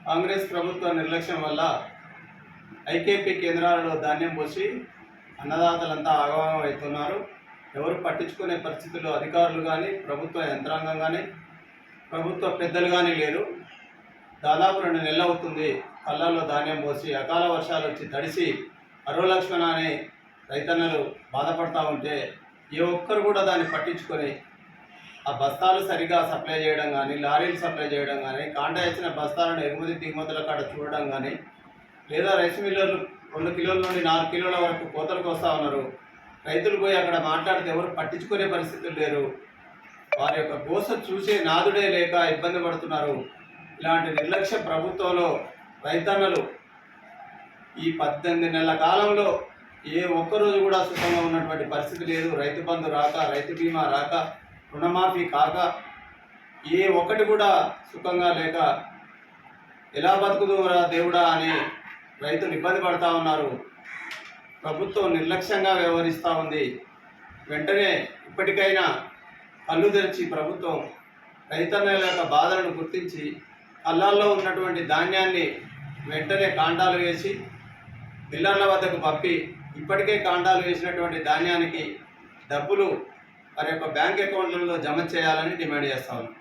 కాంగ్రెస్ ప్రభుత్వ నిర్లక్ష్యం వల్ల ఐకేపీ కేంద్రాలలో ధాన్యం పోసి అన్నదాతలంతా ఆగమనం అవుతున్నారు. ఎవరు పట్టించుకునే పరిస్థితుల్లో అధికారులు కానీ, ప్రభుత్వ యంత్రాంగం కానీ, ప్రభుత్వ పెద్దలు కానీ లేరు. దాదాపు 2 నెలలు అవుతుంది కళ్ళల్లో ధాన్యం పోసి అకాల వర్షాలు వచ్చి తడిసి అరులక్ష్మణ అనే రైతన్నలు బాధపడతా ఉంటే ఏ ఒక్కరు కూడా దాన్ని పట్టించుకొని ఆ బస్తాలు సరిగా సప్లై చేయడం కానీ, లారీలు సప్లై చేయడం కానీ, కాంటా ఇచ్చిన బస్తాలను ఎగుమతి దిగుమతుల కాడ చూడడం కానీ, లేదా రైస్ మిల్లర్లు 2 కిలోల నుండి 4 కిలోల వరకు కోతలకు వస్తూ ఉన్నారు. రైతులు పోయి అక్కడ మాట్లాడితే ఎవరు పట్టించుకునే పరిస్థితులు లేరు. వారి యొక్క గోస చూసే నాదుడే లేక ఇబ్బంది పడుతున్నారు. ఇలాంటి నిర్లక్ష్య ప్రభుత్వంలో రైతన్నలు ఈ 18 నెలల కాలంలో ఏ ఒక్కరోజు కూడా సుఖంగా ఉన్నటువంటి పరిస్థితి లేదు. రైతు బంధు రాక, రైతు బీమా రాక, రుణమాఫీ కాక ఏ ఒక్కటి కూడా సుఖంగా లేక ఎలా బతుకుదురా దేవుడా అని రైతులు ఇబ్బంది పడుతూ ఉన్నారు. ప్రభుత్వం నిర్లక్ష్యంగా వ్యవహరిస్తూ ఉంది. వెంటనే ఇప్పటికైనా కళ్ళు తెరిచి ప్రభుత్వం రైతన్నల యొక్క బాధలను గుర్తించి కళ్ళాల్లో ఉన్నటువంటి ధాన్యాన్ని వెంటనే కాంటాలు వేసి మిల్లర్ల వద్దకు పంపి ఇప్పటికే కాంటాలు వేసినటువంటి ధాన్యానికి డబ్బులు వారి యొక్క బ్యాంక్ అకౌంట్లలో జమ చేయాలని డిమాండ్ చేస్తా ఉన్నాం.